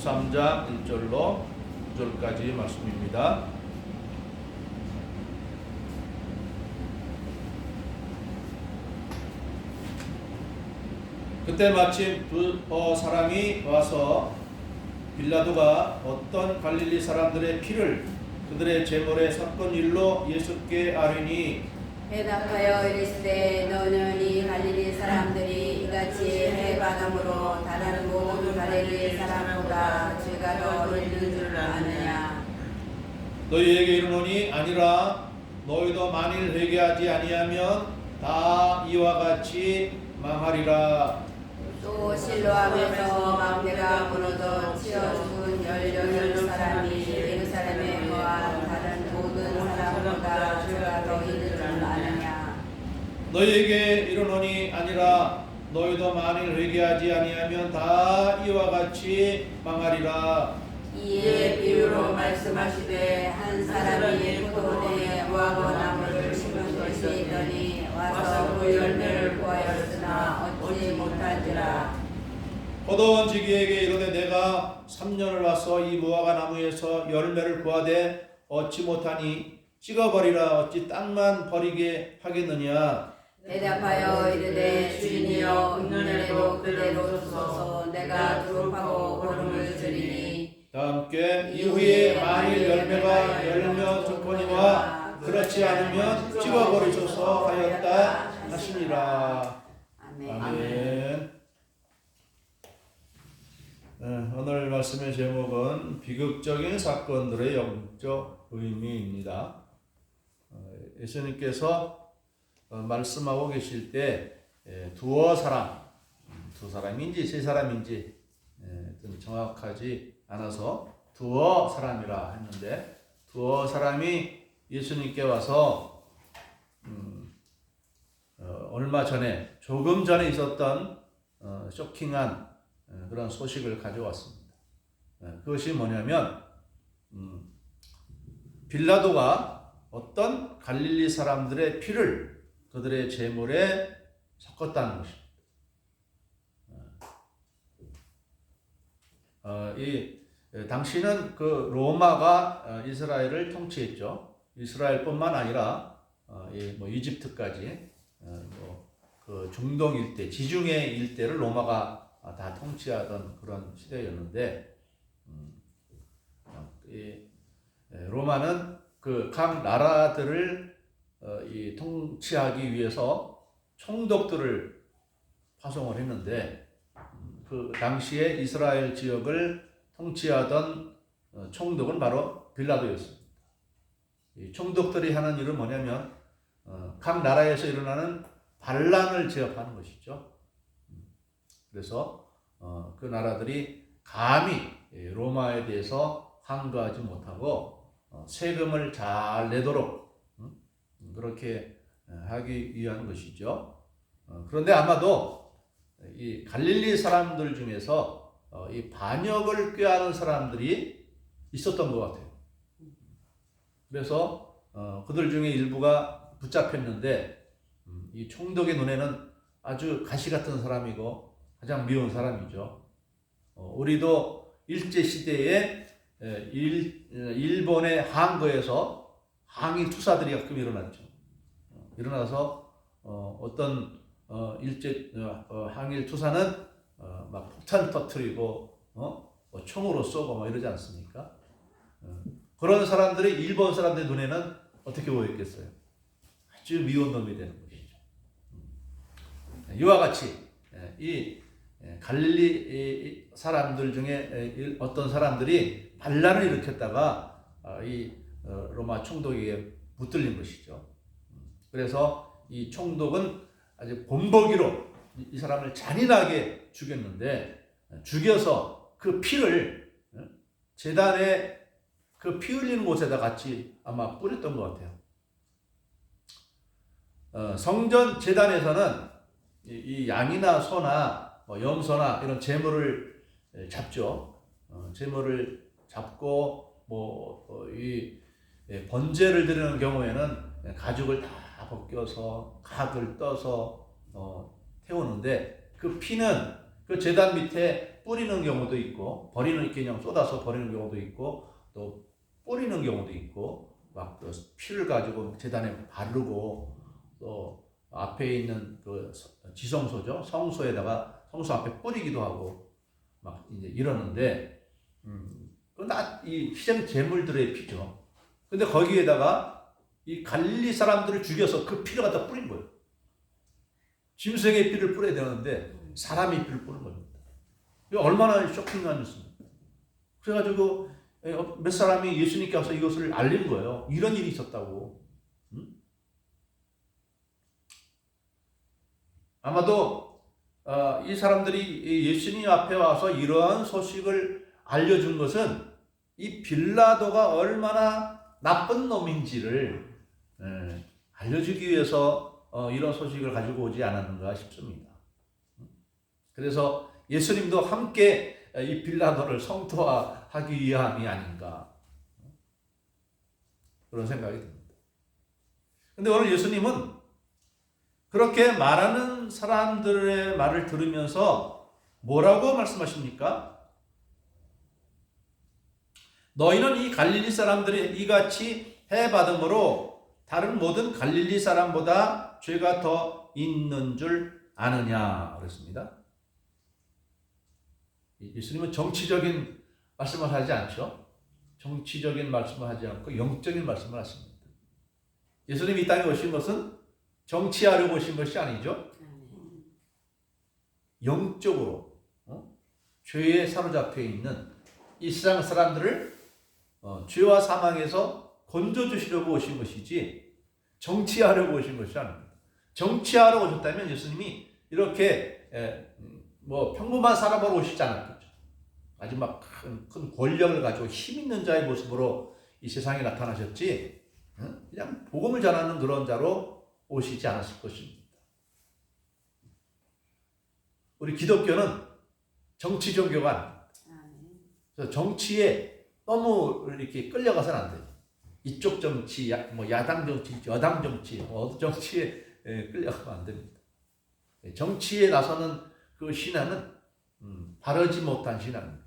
13장 1절로 9절까지 말씀입니다. 그때 마침 두 사람이 와서 빌라도가 어떤 갈릴리 사람들의 피를 그들의 제물에 섞은 일로 예수께 아뢰니 대답하여 이르시되 너는 이 갈릴리 사람들이 이같이 해반함으로 다른 모든 갈릴리 사람보다 죄가 더 있는 줄 아느냐. 너희에게 이르노니 아니라 너희도 만일 회개하지 아니하면 다 이와 같이 망하리라. 또 실로암에서 망대가 무너져 치어 죽은 18 사람이 예루살렘에 거한 다른 모든 사람보다 죄가 더 있는 줄 아느냐. 너희에게 이르노니 아니라 너희도 만일 회개하지 아니하면 다 이와 같이 망하리라. 이에 비유로 말씀하시되 한 사람이 포도원에 무화과 나무를 심은 것이 있더니 와서 그 열매를 구하였으나 얻지 못한지라. 포도원 지기에게 이르되 내가 3년을 와서 이 무화과 나무에서 열매를 구하되 얻지 못하니 찍어버리라. 어찌 땅만 버리게 하겠느냐. 대답하여 이르되 주인이여 은혜로 그대로 주소서. 내가 두릅하고 보름을 드리니. 다 함께 이후에 만일 열매가 열면 좋거니와 그렇지 않으면 찍어버리소서 하였다 하시니라. 아멘. 오늘 말씀의 제목은 비극적인 사건들의 영적 의미입니다. 예수님께서 말씀하고 계실 때 두어 사람, 두 사람인지 세 사람인지 정확하지 않아서 두어 사람이라 했는데 두어 사람이 예수님께 와서 얼마 전에 조금 전에 있었던 쇼킹한 그런 소식을 가져왔습니다. 그것이 뭐냐면 빌라도가 어떤 갈릴리 사람들의 피를 그들의 제물에 섞었다는 것입니다. 당시는 그 로마가 이스라엘을 통치했죠. 이스라엘뿐만 아니라 이집트까지 그 중동 일대, 지중해 일대를 로마가 다 통치하던 그런 시대였는데 로마는 그 각 나라들을 통치하기 위해서 총독들을 파송을 했는데 그 당시에 이스라엘 지역을 통치하던 총독은 바로 빌라도였습니다. 이 총독들이 하는 일은 뭐냐면 각 나라에서 일어나는 반란을 제압하는 것이죠. 그래서 그 나라들이 감히 로마에 대해서 항거하지 못하고 세금을 잘 내도록 그렇게 하기 위한 것이죠. 그런데 아마도 이 갈릴리 사람들 중에서 이 반역을 꾀하는 사람들이 있었던 것 같아요. 그래서 그들 중에 일부가 붙잡혔는데 이 총독의 눈에는 아주 가시 같은 사람이고 가장 미운 사람이죠. 우리도 일제 시대에 일본의 항거에서 항일 투사들이 가끔 일어났죠. 일어나서 어떤 일제 항일 투사는 막 폭탄 터뜨리고 총으로 쏘고 뭐 이러지 않습니까? 그런 사람들이 일본 사람들 눈에는 어떻게 보였겠어요? 아주 미운 놈이 되는 것이죠. 이와 같이 이 갈릴리 사람들 중에 어떤 사람들이 반란을 일으켰다가 이 로마 총독에게 붙들린 것이죠. 그래서 이 총독은 아주 본보기로 이 사람을 잔인하게 죽였는데 죽여서 그 피를 제단에 그 피 흘리는 곳에다 같이 아마 뿌렸던 것 같아요. 성전 제단에서는 이 양이나 소나 염소나 이런 제물을 잡죠. 제물을 잡고 이 번제를 드리는 경우에는 가죽을 다 벗겨서 각을 떠서 태우는데 그 피는 그 제단 밑에 뿌리는 경우도 있고, 버리는 이렇게 그냥 쏟아서 버리는 경우도 있고, 또 뿌리는 경우도 있고, 막 그 피를 가지고 제단에 바르고, 또 앞에 있는 그 지성소죠, 성소에다가 성소 앞에 뿌리기도 하고 막 이제 이러는데, 이 희생 제물들의 피죠. 근데 거기에다가 이 갈릴리 사람들을 죽여서 그 피를 갖다 뿌린 거예요. 짐승의 피를 뿌려야 되는데 사람의 피를 뿌린 겁니다. 이거 얼마나 쇼킹한 뉴스입니까? 그래가지고 몇 사람이 예수님께 와서 이것을 알린 거예요. 이런 일이 있었다고. 아마도 이 사람들이 예수님 앞에 와서 이러한 소식을 알려준 것은 이 빌라도가 얼마나 나쁜 놈인지를 알려주기 위해서 이런 소식을 가지고 오지 않았는가 싶습니다. 그래서 예수님도 함께 이 빌라도를 성토하기 위함이 아닌가 그런 생각이 듭니다. 근데 오늘 예수님은 그렇게 말하는 사람들의 말을 들으면서 뭐라고 말씀하십니까? 너희는 이 갈릴리 사람들이 이같이 해받음으로 다른 모든 갈릴리 사람보다 죄가 더 있는 줄 아느냐 그랬습니다. 예수님은 정치적인 말씀을 하지 않죠. 정치적인 말씀을 하지 않고 영적인 말씀을 하십니다. 예수님이 이 땅에 오신 것은 정치하려고 오신 것이 아니죠. 영적으로 죄에 사로잡혀 있는 이 세상 사람들을 죄와 사망에서 건져주시려고 오신 것이지 정치하려고 오신 것이 아닙니다. 정치하러 오셨다면 예수님이 이렇게 뭐 평범한 사람으로 오시지 않았겠죠. 아주 막 큰 권력을 가지고 힘 있는 자의 모습으로 이 세상에 나타나셨지 그냥 복음을 전하는 그런 자로 오시지 않았을 것입니다. 우리 기독교는 정치 종교가 아닙니다. 그래서 정치에 너무 이렇게 끌려가서는 안 돼요. 이쪽 정치, 뭐 야당 정치, 여당 정치, 어느 정치에 끌려가면 안 됩니다. 정치에 나서는 그 신앙은 바르지 못한 신앙입니다.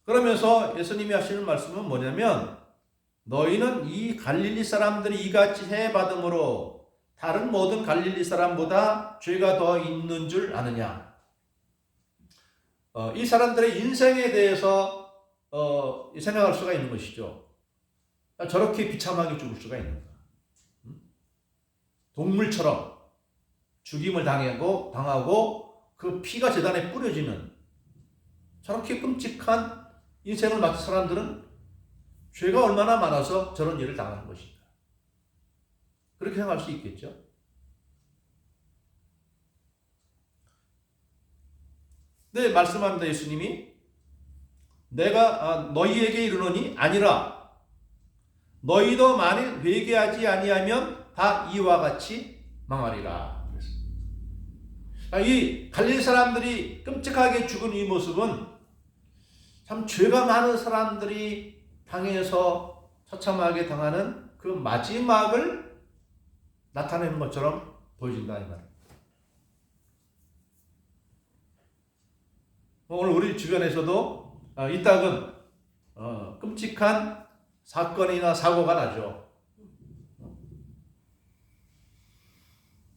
그러면서 예수님이 하시는 말씀은 뭐냐면 너희는 이 갈릴리 사람들이 이같이 해받음으로 다른 모든 갈릴리 사람보다 죄가 더 있는 줄 아느냐. 이 사람들의 인생에 대해서 생각할 수가 있는 것이죠. 저렇게 비참하게 죽을 수가 있는가. 동물처럼 죽임을 당하고 그 피가 제단에 뿌려지는 저렇게 끔찍한 인생을 마친 사람들은 죄가 얼마나 많아서 저런 일을 당하는 것인가. 그렇게 생각할 수 있겠죠. 네, 말씀합니다. 예수님이 내가 너희에게 이르노니 아니라 너희도 만일 회개하지 아니하면 다 이와 같이 망하리라. 이 갈릴리 사람들이 끔찍하게 죽은 이 모습은 참 죄가 많은 사람들이 당해서 처참하게 당하는 그 마지막을 나타내는 것처럼 보여진다 이 말입니다. 오늘 우리 주변에서도 이따금 끔찍한 사건이나 사고가 나죠.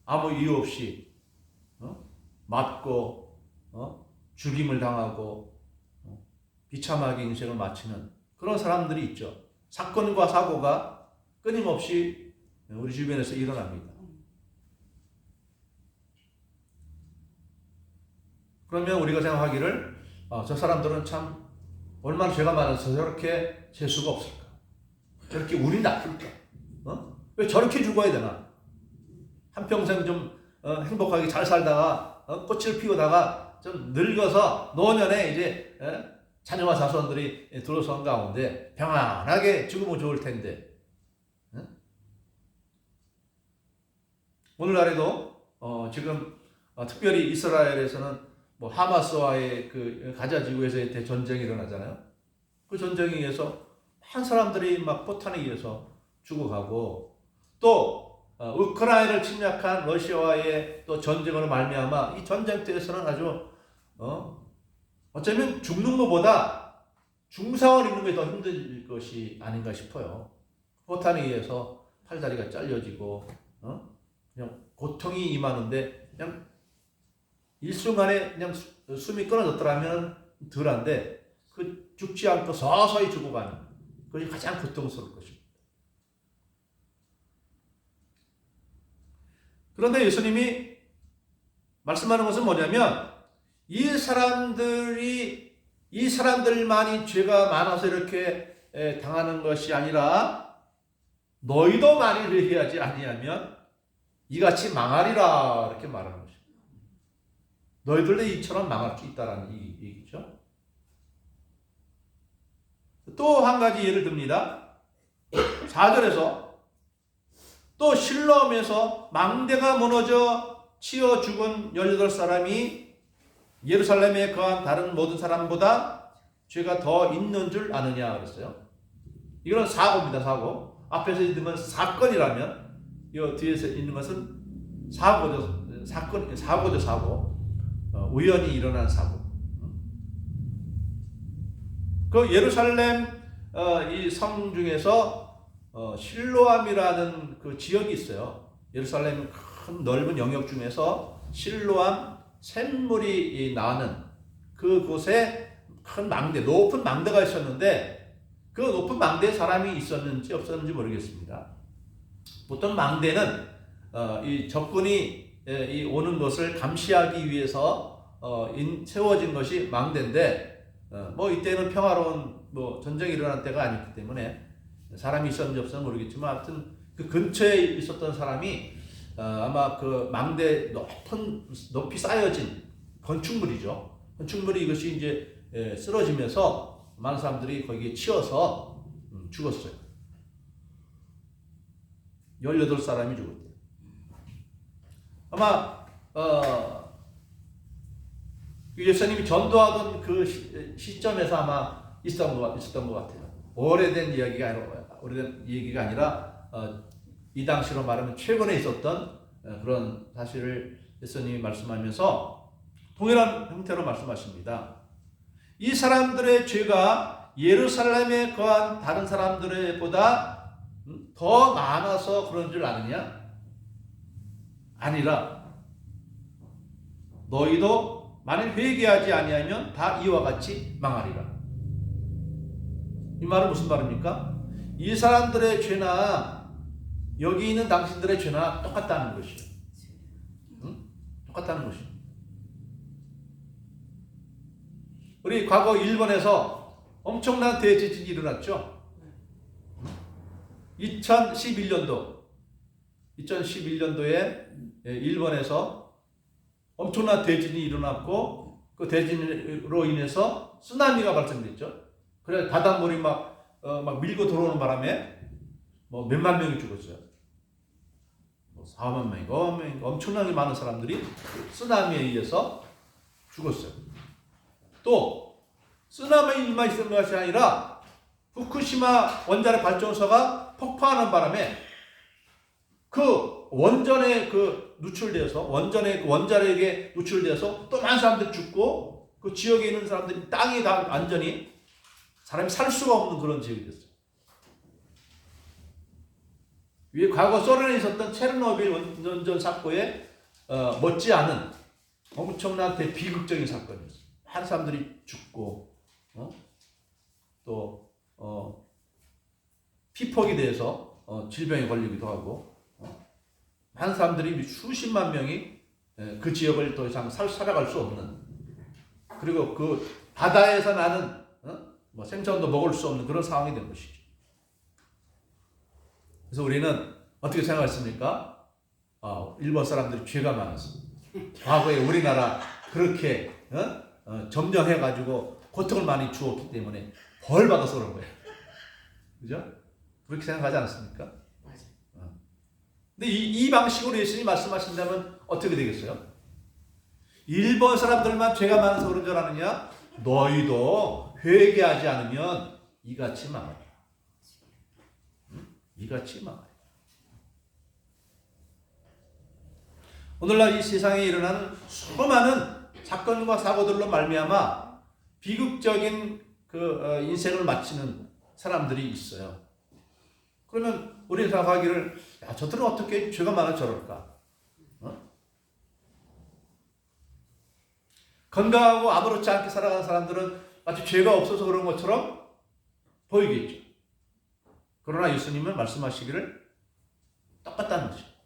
아무 이유 없이 맞고 죽임을 당하고 비참하게 인생을 마치는 그런 사람들이 있죠. 사건과 사고가 끊임없이 우리 주변에서 일어납니다. 그러면 우리가 생각하기를 저 사람들은 참 얼마나 죄가 많아서 저렇게 재수가 없을까? 저렇게 운이 나쁠까? 왜 저렇게 죽어야 되나? 한평생 좀 행복하게 잘 살다가 꽃을 피우다가 좀 늙어서 노년에 이제 자녀와 자손들이 들어선 가운데 평안하게 죽으면 좋을 텐데 오늘날에도 지금 특별히 이스라엘에서는 뭐 하마스와의 그 가자 지구에서의 대전쟁이 일어나잖아요. 그 전쟁에 의해서 한 사람들이 막 포탄에 의해서 죽어가고 또 우크라이나를 침략한 러시아와의 또 전쟁으로 말미암아 이 전쟁터에서는 아주 어쩌면 죽는 것보다 중상을 입는 게 더 힘들 것이 아닌가 싶어요. 포탄에 의해서 팔다리가 잘려지고 그냥 고통이 임하는데 그냥 일순간에 그냥 숨이 끊어졌더라면 덜한데 그 죽지 않고 서서히 죽어가는 그것이 가장 고통스러울 것입니다. 그런데 예수님이 말씀하는 것은 뭐냐면 이 사람들만이 죄가 많아서 이렇게 당하는 것이 아니라 너희도 만일 회개하지 아니하면 이같이 망하리라 이렇게 말하는 것입니다. 너희들도 이처럼 망할 수 있다라는 얘기죠. 또 한 가지 예를 듭니다. 4절에서 또 실로암에서 망대가 무너져 치어 죽은 18사람이 예루살렘에 거한 다른 모든 사람보다 죄가 더 있는 줄 아느냐 그랬어요. 이거는 사고입니다. 사고. 앞에서 있는 건 사건이라면 이 뒤에서 있는 것은 사고죠. 사고죠. 사고. 우연히 일어난 사고. 그 예루살렘 이 성 중에서 실로암이라는 그 지역이 있어요. 예루살렘 큰 넓은 영역 중에서 실로암 샘물이 나는 그곳에 큰 망대, 높은 망대가 있었는데 그 높은 망대에 사람이 있었는지 없었는지 모르겠습니다. 보통 망대는 이 적군이 이 오는 것을 감시하기 위해서 세워진 것이 망대인데 뭐 이때는 평화로운 뭐 전쟁이 일어난 때가 아니기 때문에 사람이 있었는지 없었는지 모르겠지만 하여튼 그 근처에 있었던 사람이 아마 그 망대 높이 쌓여진 건축물이죠. 건축물이 이것이 이제 쓰러지면서 많은 사람들이 거기에 치여서 죽었어요. 18사람이 죽었대요. 아마 예수님이 전도하던 그 시점에서 아마 있었던 것 같아요. 오래된 얘기가 아니라 이 당시로 말하면 최근에 있었던 그런 사실을 예수님이 말씀하면서 동일한 형태로 말씀하십니다. 이 사람들의 죄가 예루살렘에 거한 다른 사람들보다 더 많아서 그런 줄 아느냐? 아니라 너희도 만일 회개하지 아니하면 다 이와 같이 망하리라. 이 말은 무슨 말입니까? 이 사람들의 죄나 여기 있는 당신들의 죄나 똑같다는 것이에요. 똑같다는 것이에요. 우리 과거 일본에서 엄청난 대지진이 일어났죠. 2011년도에 일본에서 엄청난 대진이 일어났고 그 대진으로 인해서 쓰나미가 발생됐죠. 그래 바닷물이 막 밀고 들어오는 바람에 뭐 몇만 명이 죽었어요. 뭐 4만 명인가 5만 명인가 엄청나게 많은 사람들이 쓰나미에 의해서 죽었어요. 또 쓰나미만 있었던 것이 아니라 후쿠시마 원자력 발전소가 폭파하는 바람에 그 원전에 원자력에 누출돼서 또 많은 사람들이 죽고 그 지역에 있는 사람들이 땅이 다 완전히 사람이 살 수가 없는 그런 지역이 됐어요. 위에 과거 소련에 있었던 체르노빌 원전 사고에 못지않은 엄청난 비극적인 사건이었어요. 많은 사람들이 죽고 또 피폭이 돼서 질병에 걸리기도 하고 많은 사람들이 수십만 명이 그 지역을 더 이상 살아갈 수 없는 그리고 그 바다에서 나는 뭐 생선도 먹을 수 없는 그런 상황이 된 것이죠. 그래서 우리는 어떻게 생각했습니까? 일본 사람들이 죄가 많았어. 과거에 우리나라 그렇게 점령해가지고 고통을 많이 주었기 때문에 벌 받아서 그런 거예요. 그죠? 그렇게 생각하지 않았습니까? 맞아요. 근데 이 방식으로 예수님이 말씀하신다면 어떻게 되겠어요? 일본 사람들만 죄가 많아서 그런 줄 아느냐? 너희도 회개하지 않으면 이같이 망하리라. 이같이 망하리라. 오늘날 이 세상에 일어나는 수많은 사건과 사고들로 말미암아 비극적인 인생을 마치는 사람들이 있어요. 그러면 우리는 생각하기를, 야, 저들은 어떻게 죄가 많아 저럴까? 건강하고 아무렇지 않게 살아가는 사람들은 마치 죄가 없어서 그런 것처럼 보이겠죠. 그러나 예수님은 말씀하시기를 똑같다는 것이죠.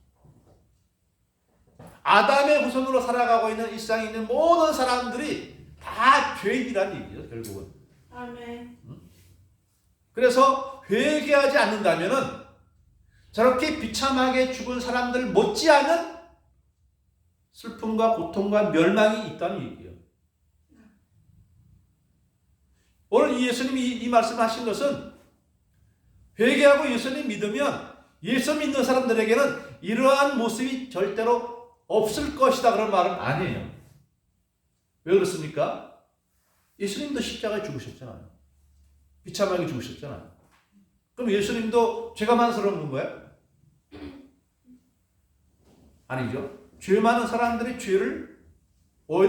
아담의 후손으로 살아가고 있는 일상에 있는 모든 사람들이 다 죄인이라는 얘기죠, 결국은. 아멘. 그래서 회개하지 않는다면은 저렇게 비참하게 죽은 사람들 못지않은 슬픔과 고통과 멸망이 있다는 얘기예요. 오늘 예수님이 이 말씀하신 것은 회개하고 예수님 믿으면 예수 믿는 사람들에게는 이러한 모습이 절대로 없을 것이다 그런 말은 아니에요. 왜 그렇습니까? 예수님도 십자가에 죽으셨잖아요. 비참하게 죽으셨잖아요. 그럼 예수님도 죄가 많아서 그러는 거예요? 아니죠. 죄 많은 사람들의 죄를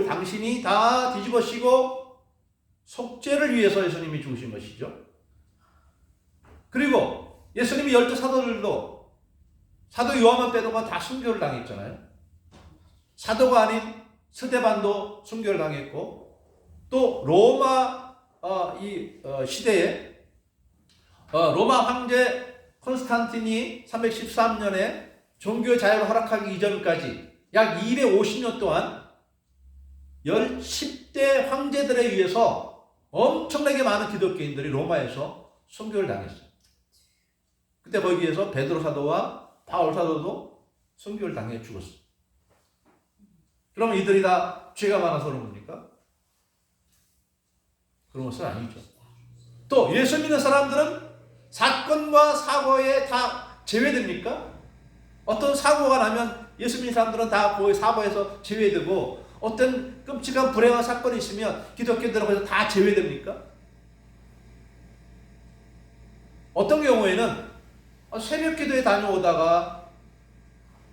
당신이 다 뒤집어쓰고 속죄를 위해서 예수님이 죽으신 것이죠. 그리고 예수님이 12 사도들도 사도 요한만 빼놓고 다 순교를 당했잖아요. 사도가 아닌 스데반도 순교를 당했고, 또 로마 시대에 로마 황제 콘스탄틴이 313년에 종교 자유를 허락하기 이전까지 약 250년 동안 10대 황제들에 의해서 엄청나게 많은 기독교인들이 로마에서 순교를 당했어요. 그때 거기에서 베드로 사도와 바울 사도도 순교를 당해 죽었어요. 그러면 이들이 다 죄가 많아서 그런 겁니까? 그런 것은 아니죠. 또 예수 믿는 사람들은 사건과 사고에 다 제외됩니까? 어떤 사고가 나면 예수 믿는 사람들은 다 그 사고에서 제외되고, 어떤 끔찍한 불행한 사건이 있으면 기독교인들은 거기서 다 제외됩니까? 어떤 경우에는 새벽 기도에 다녀오다가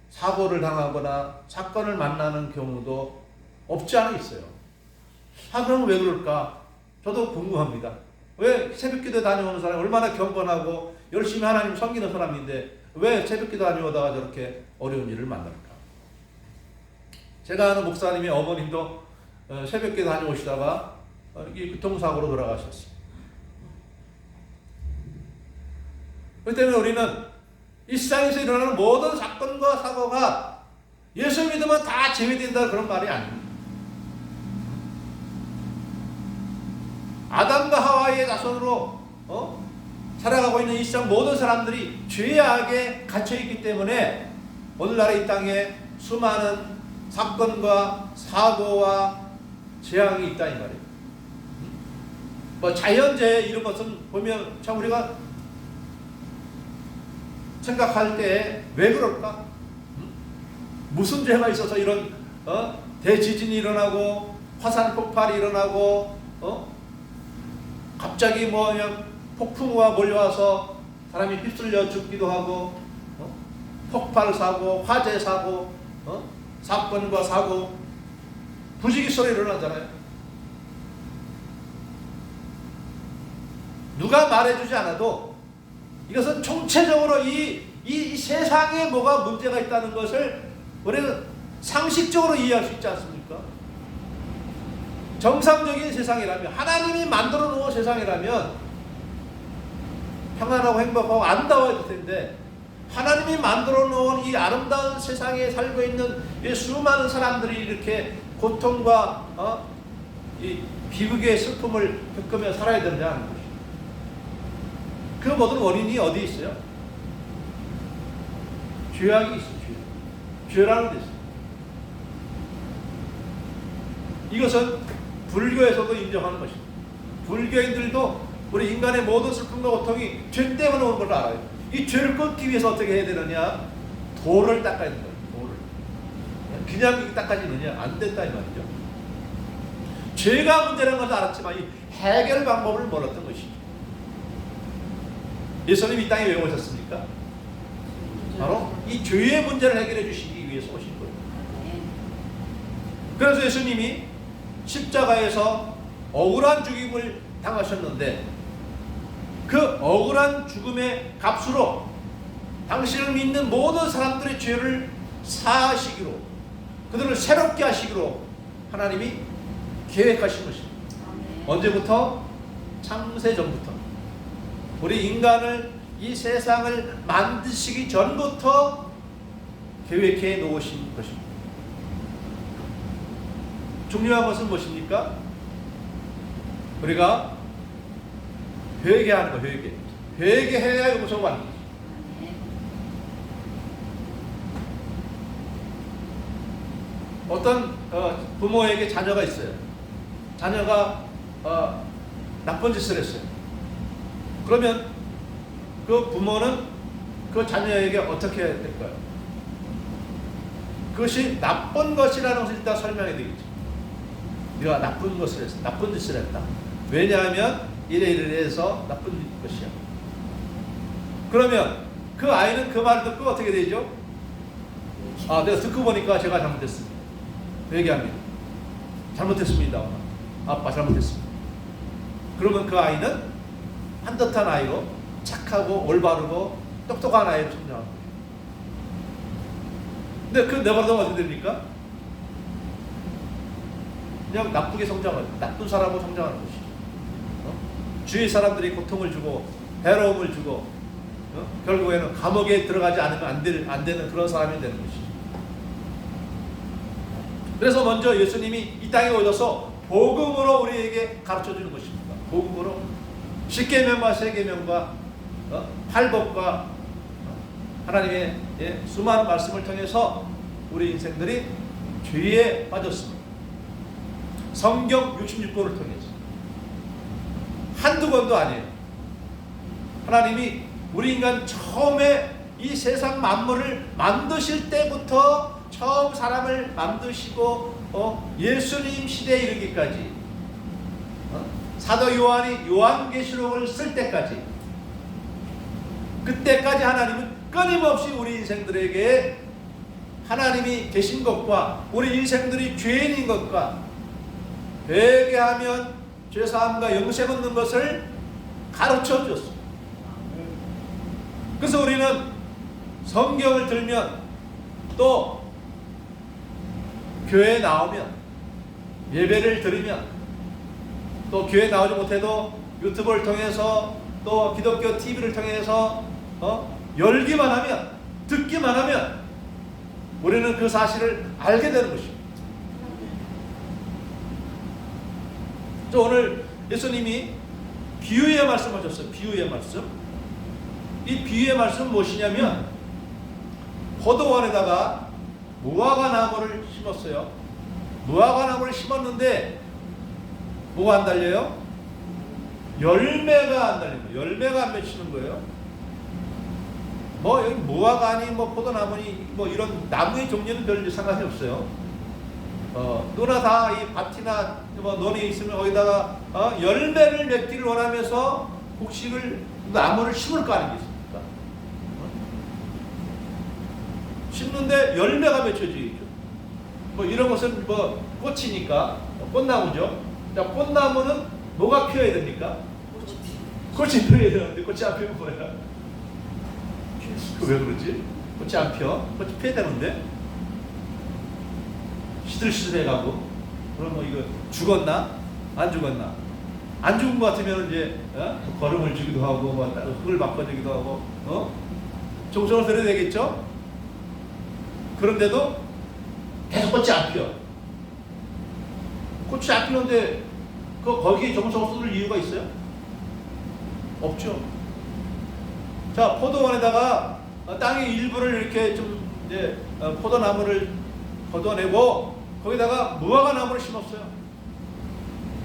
사고를 당하거나 사건을 만나는 경우도 없지 않아 있어요. 그럼 왜 그럴까? 저도 궁금합니다. 왜 새벽 기도에 다녀오는 사람이 얼마나 경건하고 열심히 하나님 섬기는 사람인데 왜 새벽 기도 다녀오다가 저렇게 어려운 일을 만날까? 제가 아는 목사님의 어머님도 새벽 기도 다녀오시다가 교통사고로 돌아가셨어요. 그렇기 때문에 우리는 일상에서 일어나는 모든 사건과 사고가 예수 믿으면 다 제외된다 그런 말이 아닙니다. 아담과 하와이의 자손으로 살아가고 있는 일상 모든 사람들이 죄악에 갇혀있기 때문에 오늘날의 이 땅에 수많은 사건과 사고와 재앙이 있다 이 말이에요. 뭐 자연재해 이런 것은 보면 참 우리가 생각할 때 왜 그럴까? 무슨 죄가 있어서 이런 대지진이 일어나고 화산 폭발이 일어나고 갑자기 뭐 그냥 폭풍우가 몰려와서 사람이 휩쓸려 죽기도 하고 폭발 사고, 화재 사고, 사건과 사고, 부지기수로 일어나잖아요. 누가 말해주지 않아도 이것은 총체적으로 이 세상에 뭐가 문제가 있다는 것을 우리는 상식적으로 이해할 수 있지 않습니까? 정상적인 세상이라면, 하나님이 만들어 놓은 세상이라면 평안하고 행복하고 아름다워야 될 텐데, 하나님이 만들어 놓은 이 아름다운 세상에 살고 있는 이 수많은 사람들이 이렇게 고통과 이 비극의 슬픔을 겪으며 살아야 된다는 것이죠. 그 모든 원인이 어디에 있어요? 죄악이 있어요. 죄라는 데 있어요. 이것은 불교에서도 인정하는 것입니다. 불교인들도 우리 인간의 모든 슬픔과 고통이 죄 때문에 오는 걸 알아요. 이 죄를 끊기 위해서 어떻게 해야 되느냐? 돌을 닦아야 된다. 돌을. 그냥 닦아지느냐? 안 된다 이 말이죠. 죄가 문제라는 것을 알았지만 이 해결 방법을 몰랐던 것이죠. 예수님이 이 땅에 왜 오셨습니까? 바로 이 죄의 문제를 해결해 주시기 위해서 오신 거예요. 그래서 예수님이 십자가에서 억울한 죽임을 당하셨는데 그 억울한 죽음의 값으로 당신을 믿는 모든 사람들의 죄를 사하시기로, 그들을 새롭게 하시기로 하나님이 계획하신 것입니다. 언제부터? 창세 전부터. 우리 인간을, 이 세상을 만드시기 전부터 계획해 놓으신 것입니다. 중요한 것은 무엇입니까? 우리가 회개하는 거, 회개해야 용서가 받는 거죠. 어떤 부모에게 자녀가 있어요. 자녀가 나쁜 짓을 했어요. 그러면 그 부모는 그 자녀에게 어떻게 해야 될까요? 그것이 나쁜 것이라는 것을 일단 설명해 드리겠죠. 네가 나쁜 것을 했어, 나쁜 짓을 했다. 왜냐하면 이래 해서 나쁜 것이야. 그러면 그 아이는 그 말을 듣고 어떻게 되죠? 아, 내가 듣고 보니까 제가 잘못했습니다. 회개합니다. 잘못했습니다. 아빠 잘못했습니다. 그러면 그 아이는 한뜻한 아이로 착하고 올바르고 똑똑한 아이로 성장합니다. 근데 그 내버려두면 어떻게 됩니까? 그냥 나쁘게 성장하는, 나쁜 사람으로 성장하는 것이죠. 주위 사람들이 고통을 주고 괴로움을 주고 결국에는 감옥에 들어가지 않으면 안 되는 그런 사람이 되는 것이죠. 그래서 먼저 예수님이 이 땅에 오셔서 복음으로 우리에게 가르쳐 주는 것입니다. 복음으로 십계명과 세계명과 팔복과 하나님의 수많은 말씀을 통해서 우리 인생들이 죄에 빠졌습니다. 성경 66권을 통해서 한두 권도 아니에요. 하나님이 우리 인간 처음에 이 세상 만물을 만드실 때부터 처음 사람을 만드시고 예수님 시대에 이르기까지 사도 요한이 요한계시록을 쓸 때까지, 그때까지 하나님은 끊임없이 우리 인생들에게 하나님이 계신 것과 우리 인생들이 죄인인 것과 회개하면 죄사함과 영생 얻는 것을 가르쳐 줬습니다. 그래서 우리는 성경을 들면 또 교회에 나오면 예배를 드리면 또 교회에 나오지 못해도 유튜브를 통해서 또 기독교 TV를 통해서 열기만 하면, 듣기만 하면 우리는 그 사실을 알게 되는 것입니다. 오늘 예수님이 비유의 말씀하셨어요. 비유의 말씀. 이 비유의 말씀은 무엇이냐면 포도원에다가 무화과 나무를 심었어요. 무화과 나무를 심었는데 뭐가 안 달려요? 열매가 안 달립니다. 열매가 안 맺히는 거예요. 뭐 여기 무화과니 뭐 포도나무니 뭐 이런 나무의 종류는 별 상관이 없어요. 누나 다 이 밭이나 뭐 논에 있으면 거기다가 열매를 맺기를 원하면서 곡식을 나무를 심을 거 아니겠습니까? 심는데 열매가 맺혀지죠. 뭐 이런 것은 뭐 꽃이니까 꽃나무죠. 자, 꽃나무는 뭐가 피어야 됩니까? 꽃이 피어야 되는데 꽃이 안 피우면 뭐야? 왜 그러지? 꽃이 안 피어? 꽃이 피어야 되는데 시들시들해가고. 그럼 뭐 이거 죽었나? 안 죽었나? 안 죽은 것 같으면 이제 걸음을 주기도 하고 뭐 흙을 바꿔주기도 하고 정성을 들여야 되겠죠? 그런데도 계속 꽃이 안 피어. 꽃이 안 피는데 거기에 정성을 쏟을 이유가 있어요? 없죠. 자, 포도원에다가 땅의 일부를 이렇게 좀 이제 포도나무를 걷어내고 거기다가 무화과 나무를 심었어요.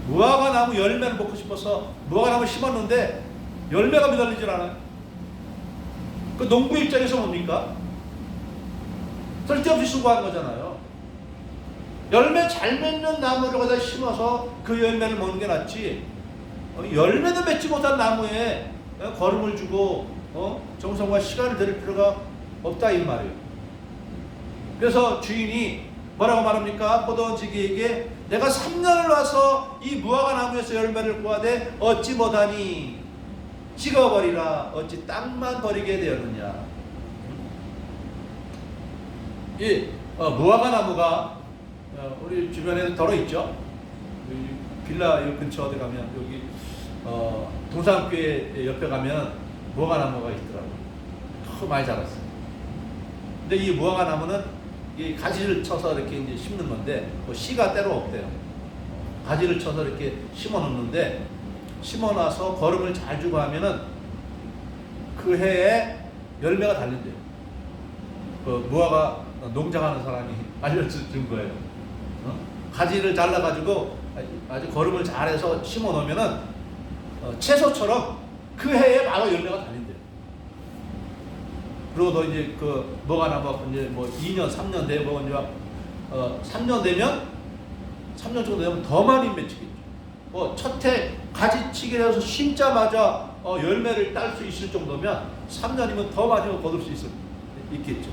무화과 나무 열매를 먹고 싶어서 무화과 나무를 심었는데 열매가 매달리질 않아요. 그 농부 입장에서 뭡니까? 쓸데없이 수고하는 거잖아요. 열매 잘 맺는 나무를 거기다 심어서 그 열매를 먹는 게 낫지. 열매도 맺지 못한 나무에 거름을 주고 정성과 시간을 들일 필요가 없다 이 말이에요. 그래서 주인이 뭐라고 말합니까? 포도원지기에게 내가 3년을 와서 이 무화과 나무에서 열매를 구하되 얻지 못하니 찍어버리라. 어찌 땅만 버리게 되었느냐. 이 무화과 나무가 우리 주변에 덜어 있죠. 빌라 이 근처 어디 가면 여기 동산교회 옆에 가면 무화과 나무가 있더라고요. 너무 많이 자랐어요. 근데 이 무화과 나무는 이 가지를 쳐서 이렇게 이제 심는 건데 씨가 때로 없대요. 가지를 쳐서 이렇게 심어 놓는데 심어놔서 거름을 잘 주고 하면은 그 해에 열매가 달린대요. 그 무화과 농장하는 사람이 알려준 거예요. 가지를 잘라가지고 아주 거름을 잘해서 심어 놓으면은 채소처럼 그 해에 바로 열매가 달린대요. 그리고 또 이제 그 뭐가 나면 이제 뭐 2년, 3년 되고 이제 3년 되면 3년 정도 되면 더 많이 맺히겠죠. 첫해 가지치기를 해서 심자마자 열매를 딸 수 있을 정도면 3년이면 더 많이 거둘 수 있겠죠.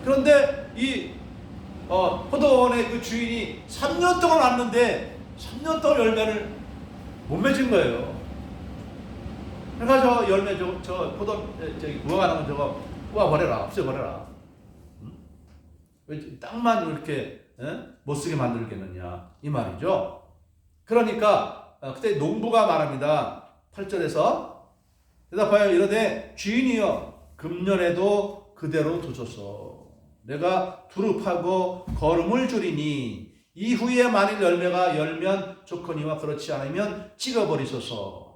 그런데 이 포도원의 그 주인이 3년 동안 왔는데 3년 동안 열매를 못 맺은 거예요. 그러니까 저 열매 저 포도 저기 무화과 나무 저거 뽑아버려라, 없애버려라. 왜 땅만 이렇게 못 쓰게 만들겠느냐 이 말이죠. 그러니까 그때 농부가 말합니다. 8절에서 대답하여 이르되 주인이여 금년에도 그대로 두소서. 내가 두릅하고 거름을 주리니 이후에 만일 열매가 열면 좋거니와 그렇지 않으면 찍어버리소서.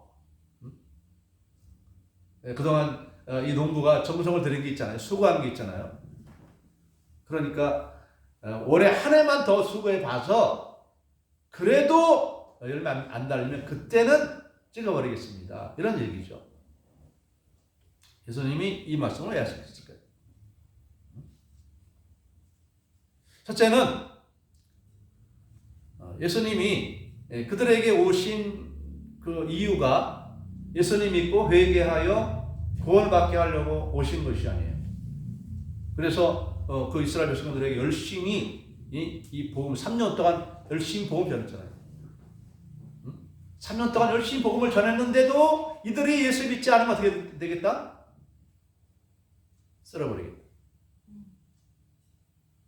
그동안 이 농부가 정성을 들인 게 있잖아요. 수고한 게 있잖아요. 그러니까 올해 한 해만 더 수고해 봐서 그래도 열매 안 달리면 그때는 찍어버리겠습니다. 이런 얘기죠. 예수님이 이 말씀을 왜 하셨을까요? 첫째는 예수님이 그들에게 오신 그 이유가 예수님 믿고 회개하여 구원받게 하려고 오신 것이 아니에요. 그래서 그 이스라엘 백성들에게 열심히 이 복음 3년 동안 열심히 복음 전했잖아요. 3년 동안 열심히 복음을 전했는데도 이들이 예수 믿지 않으면 어떻게 되겠다? 쓸어버리겠다.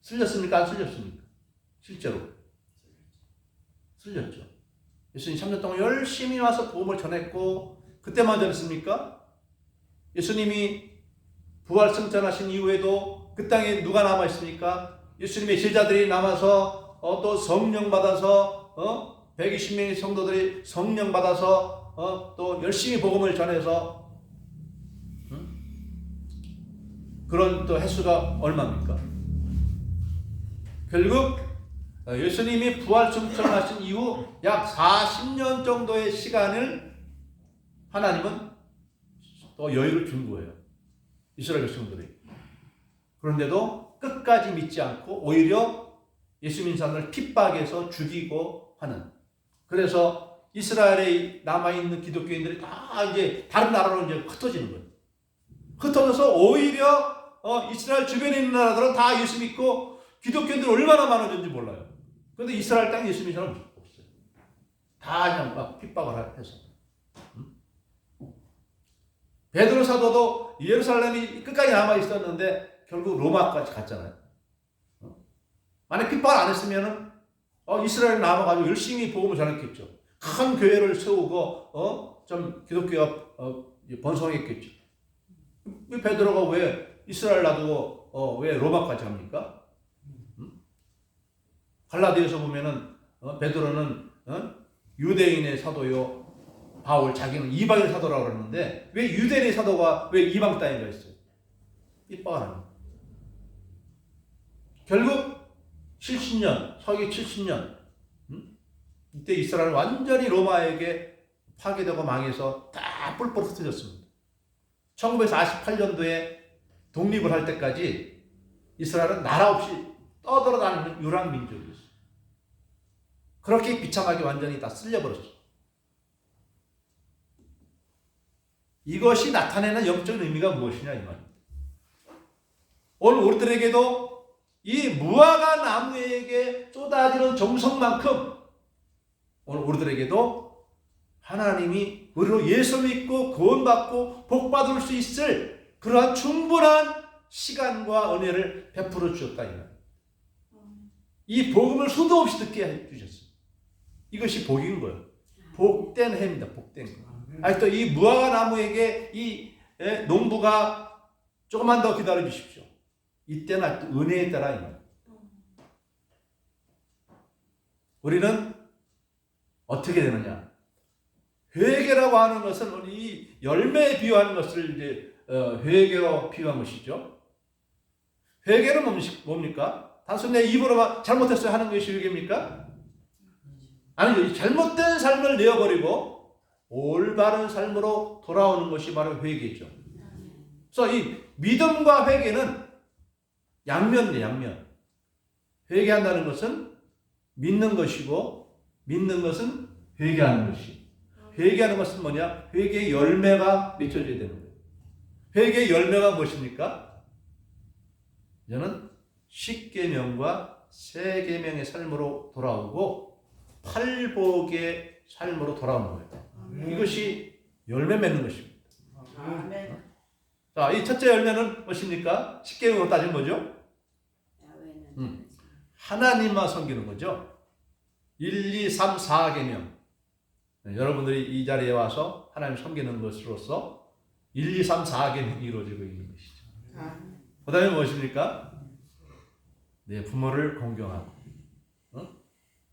쓸렸습니까? 안 쓸렸습니까? 실제로 쓸렸죠. 예수님 3년 동안 열심히 와서 복음을 전했고 그때만 전했습니까? 예수님이 부활 승천하신 이후에도 그 땅에 누가 남아 있습니까? 예수님의 제자들이 남아서 또 성령 받아서 120명의 성도들이 성령 받아서 또 열심히 복음을 전해서 그런 또 횟수가 얼마입니까? 결국 예수님이 부활 승천하신 이후 약 40년 정도의 시간을 하나님은 또 여유를 준 거예요. 이스라엘 백성들이. 그런데도 끝까지 믿지 않고 오히려 예수 믿는 사람을 핍박해서 죽이고 하는. 그래서 이스라엘에 남아있는 기독교인들이 다 이제 다른 나라로 이제 흩어지는 거예요. 흩어져서 오히려 이스라엘 주변에 있는 나라들은 다 예수 믿고 기독교인들이 얼마나 많아졌는지 몰라요. 그런데 이스라엘 땅에 예수 믿는 사람은 없어요. 다 그냥 막 핍박을 해서. 베드로 사도도 예루살렘이 끝까지 남아 있었는데 결국 로마까지 갔잖아요. 만약 핍박을 안 했으면은 이스라엘 남아가지고 열심히 복음을 전했겠죠. 큰 교회를 세우고 좀 기독교가 번성했겠죠. 베드로가 왜 이스라엘 놔두고 왜 로마까지 갑니까? 갈라디아서 보면은 베드로는 유대인의 사도요. 바울 자기는 이방인 사도라고 그러는데 왜 유대인의 사도가 왜 이방 땅에 가 있어요? 핍박을 하는 거예요. 결국 70년, 서기 70년 이때 이스라엘은 완전히 로마에게 파괴되고 망해서 다 뿔뿔 흩어졌습니다. 1948년도에 독립을 할 때까지 이스라엘은 나라 없이 떠돌아다니는 유랑민족이었어요. 그렇게 비참하게 완전히 다 쓸려버렸어요. 이것이 나타내는 영적인 의미가 무엇이냐 이 말입니다. 오늘 우리들에게도 이 무화과 나무에게 쏟아지는 정성만큼 오늘 우리들에게도 하나님이 우리로 예수 믿고 구원받고 복받을 수 있을 그러한 충분한 시간과 은혜를 베풀어 주셨다. 이 복음을 수도 없이 듣게 해주셨어요. 이것이 복인 거예요. 복된 해입니다. 복된 거. 또 이 무화과 나무에게 이 농부가 조금만 더 기다려 주십시오. 이때는 아직도 은혜에 따라 있는. 우리는 어떻게 되느냐? 회개라고 하는 것은 이 열매에 비유하는 것을 이제 회개로 비유한 것이죠. 회개는 뭡니까? 단순히 내 입으로만 잘못했어요 하는 것이 회개입니까? 아니죠. 이 잘못된 삶을 내어버리고 올바른 삶으로 돌아오는 것이 바로 회개죠. 그래서 이 믿음과 회개는 양면이에요. 양면. 회개한다는 것은 믿는 것이고 믿는 것은 회개하는 것이. 회개하는 것은 뭐냐? 회개의 열매가 맺혀져야 되는 거예요. 회개의 열매가 무엇입니까? 저는 10계명과 세계명의 삶으로 돌아오고 팔복의 삶으로 돌아오는 거예요. 이것이 열매 맺는 것입니다. 자, 이 첫째 열매는 무엇입니까? 10계명으로 따지면 뭐죠? 하나님만 섬기는 거죠. 1, 2, 3, 4계명. 여러분들이 이 자리에 와서 하나님 섬기는 것으로서 1, 2, 3, 4계명이 이루어지고 있는 것이죠. 그 다음에 무엇입니까? 내 부모를 공경하고.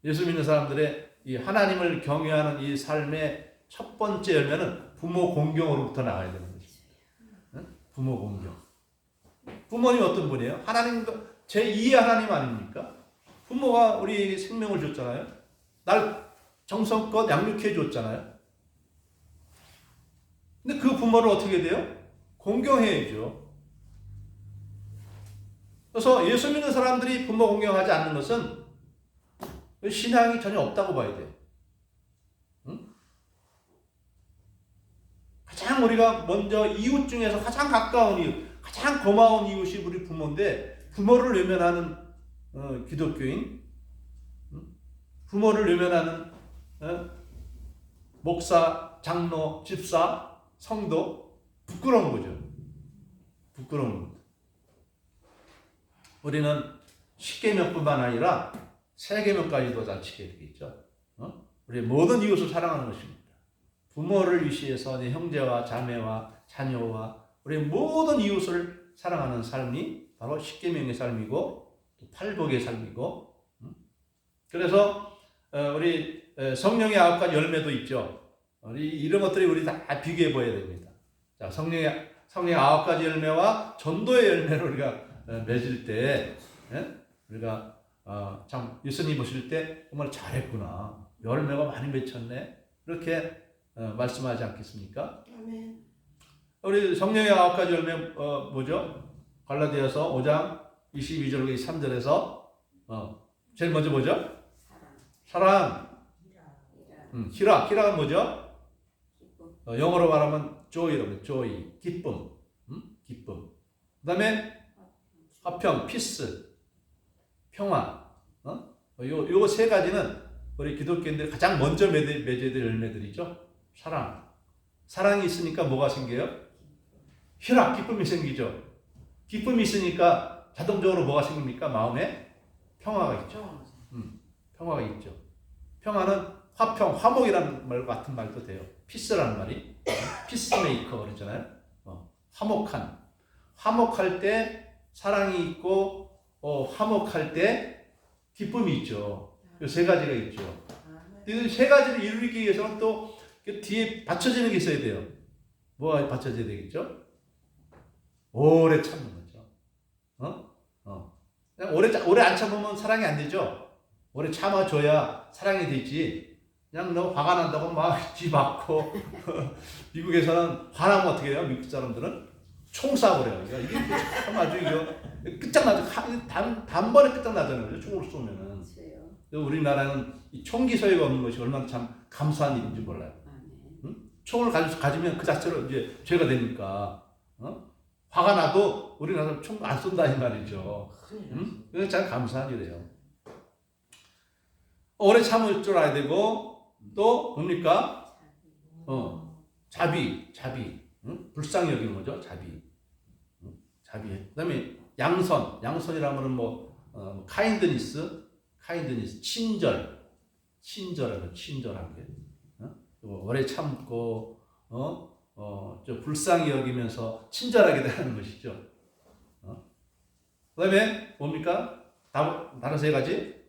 예수 믿는 사람들의 이 하나님을 경외하는 이 삶의 첫 번째 열매는 부모 공경으로부터 나와야 되는 것입니다. 부모 공경. 부모님 어떤 분이에요? 하나님, 제2의 하나님 아닙니까? 부모가 우리 생명을 줬잖아요. 날 정성껏 양육해 줬잖아요. 근데 그 부모를 어떻게 돼요? 공경해야죠. 그래서 예수 믿는 사람들이 부모 공경하지 않는 것은 신앙이 전혀 없다고 봐야 돼요. 응? 가장 우리가 먼저 이웃 중에서 가장 가까운 이웃, 가장 고마운 이웃이 우리 부모인데 부모를 외면하는 기독교인, 부모를 외면하는 목사, 장로, 집사, 성도, 부끄러운 거죠. 부끄러운 겁니다. 우리는 10계명뿐만 아니라 세계명까지도 잘 지켜야 되겠죠. 우리 모든 이웃을 사랑하는 것입니다. 부모를 위시해서 내 형제와 자매와 자녀와 우리 모든 이웃을 사랑하는 삶이 바로 10계명의 삶이고 또 팔복의 삶이고. 그래서 우리 성령의 9가지 열매도 있죠. 이런 것들이 우리 다 비교해 보아야 됩니다. 자, 성령의 9가지 열매와 전도의 열매를 우리가 맺을 때 우리가 참 예수님 보실 때 정말 잘했구나. 열매가 많이 맺혔네. 이렇게 말씀하지 않겠습니까? 아멘. 우리 성령의 9가지 열매 뭐죠? 갈라디아서 5장 22절 3절에서 제일 먼저 뭐죠? 사랑. 히라가 뭐죠? 영어로 말하면 joy라고 joy, 기쁨. 기쁨. 그다음에 화평, 피스, 평화. 요 세 가지는 우리 기독교인들이 가장 먼저 맺어야 될 열매들이죠. 사랑. 사랑이 있으니까 뭐가 생겨요? 희락, 기쁨이 생기죠. 기쁨이 있으니까 자동적으로 뭐가 생깁니까? 마음에 평화가 있죠. 평화가 있죠. 평화는 화평, 화목이라는 말 같은 말도 돼요. 피스라는 말이. 피스메이커 그러잖아요. 화목할 때 사랑이 있고, 화목할 때 기쁨이 있죠. 이 세 가지가 있죠. 이 세 가지를 이루기 위해서는 또 뒤에 받쳐지는 게 있어야 돼요. 뭐가 받쳐져야 되겠죠? 오래 참는 거죠. 오래 안 참으면 사랑이 안 되죠. 오래 참아줘야 사랑이 되지. 그냥 너 화가 난다고 막 뒤맞고 미국에서는 화나면 어떻게 해요? 미국 사람들은 총 쏴버려요. 그러니까 이게 참 아주 이거 끝장나죠. 단번에 끝장나잖아요. 총으로 쏘면은. 우리나라는 이 총기 소유가 없는 것이 얼마나 참 감사한 일인지 몰라요. 응? 총을 가지면 그 자체로 이제 죄가 되니까. 화가 나도 우리나라 총 안 쏜다 이 말이죠. 응? 그래서 참 감사한 일이에요. 오래 참을 줄 알아야 되고 또 뭡니까? 자비. 응? 불쌍히 여기는 거죠. 자비. 응? 자비. 그다음에 양선이라면 뭐 카인드니스, 친절하게. 오래 참고 좀 불쌍히 여기면서 친절하게 대하는 것이죠. 그다음에 뭡니까? 다른 세 가지.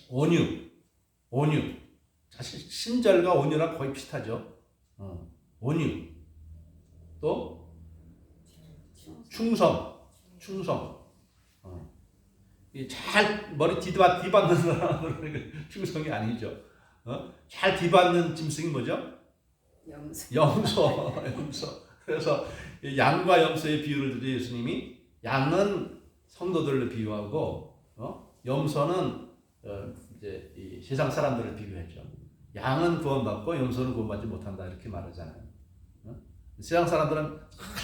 온유. 사실 친절과 온유랑 거의 비슷하죠. 온유. 또 충성. 잘 머리 뒤받는 사람은 충성이 아니죠. 잘 뒤받는 짐승이 뭐죠? 염소. 그래서 양과 염소의 비유를 들여 예수님이 양은 성도들을 비유하고 염소는 이제 이 세상 사람들을 비유했죠. 양은 구원받고 염소는 구원받지 못한다 이렇게 말하잖아요. 세상 사람들은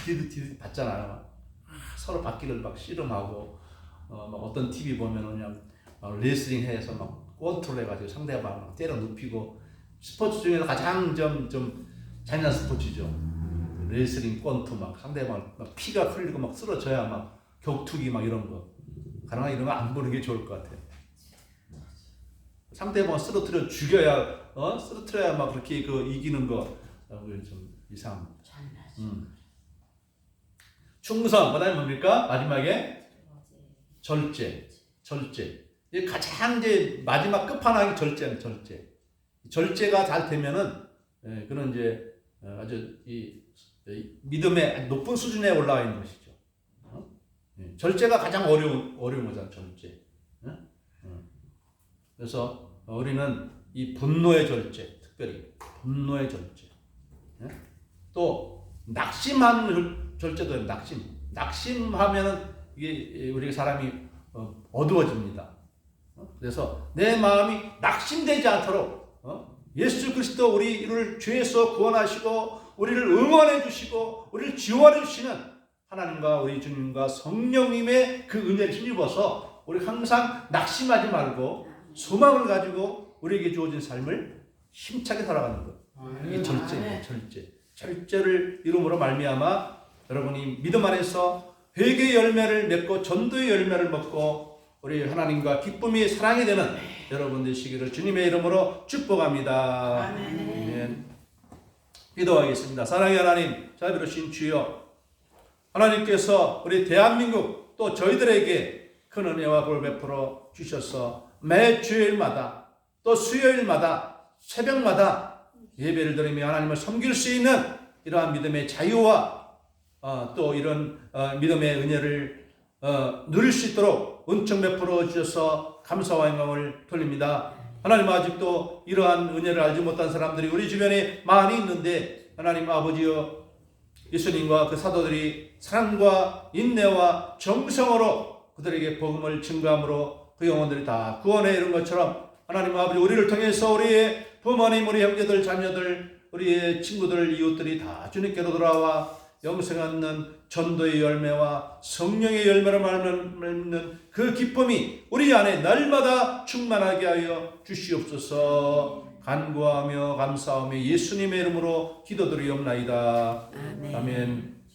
디디 받잖아요. 서로 받기를 막 씨름하고 막 어떤 TV 보면은 그냥 레슬링 해서 막 권투를 해가지고 상대방 막 때려 눕히고 스포츠 중에서 가장 좀 잔인한 스포츠죠. 레슬링, 권투 막 상대방 막 피가 흘리고 막 쓰러져야 막 격투기 막 이런 거 가능한 이런 거 안 보는 게 좋을 것 같아요. 상대방 쓰러뜨려 죽여야 쓰러뜨려야 막 그렇게 이기는 거 좀 이상합니다. 충성 그다음에 뭡니까? 마지막에 절제. 이 가장 이제 마지막 끝판왕이 절제는 절제가 잘 되면은 그런 이제 아주 이 믿음의 높은 수준에 올라와 있는 것이죠. 절제가 가장 어려운 거잖아요. 절제. 그래서 우리는 이 분노의 절제, 특별히 분노의 절제. 또 낙심하는 절제도 낙심하면은 이게 우리 사람이 어두워집니다. 그래서 내 마음이 낙심되지 않도록 예수 그리스도 우리를 죄에서 구원하시고 우리를 응원해 주시고 우리를 지원해 주시는 하나님과 우리 주님과 성령님의 그 은혜를 힘입어서 우리 항상 낙심하지 말고 소망을 가지고 우리에게 주어진 삶을 힘차게 살아가는 것. 이게 절제예요. 절제를 이름으로 말미암아 여러분이 믿음 안에서 회개의 열매를 맺고 전도의 열매를 먹고 우리 하나님과 기쁨이 사랑이 되는 여러분 되시기를 주님의 이름으로 축복합니다. 아멘. 기도하겠습니다. 사랑의 하나님, 자비로우신 주여, 하나님께서 우리 대한민국 또 저희들에게 큰 은혜와 복을 베풀어 주셔서 매 주일마다 또 수요일마다 새벽마다 예배를 드리며 하나님을 섬길 수 있는 이러한 믿음의 자유와 또 이런 믿음의 은혜를 누릴 수 있도록 은총 베풀어 주셔서 감사와 영광을 돌립니다. 하나님, 아직도 이러한 은혜를 알지 못한 사람들이 우리 주변에 많이 있는데 하나님 아버지여, 예수님과 그 사도들이 사랑과 인내와 정성으로 그들에게 복음을 증거함으로 그 영혼들이 다 구원에 이른 것처럼 하나님 아버지, 우리를 통해서 우리의 부모님, 우리 형제들, 자녀들, 우리의 친구들, 이웃들이 다 주님께로 돌아와 영생 얻는 전도의 열매와 성령의 열매를 맺는 그 기쁨이 우리 안에 날마다 충만하게 하여 주시옵소서. 간구하며 감사하며 예수님의 이름으로 기도드리옵나이다. 아멘.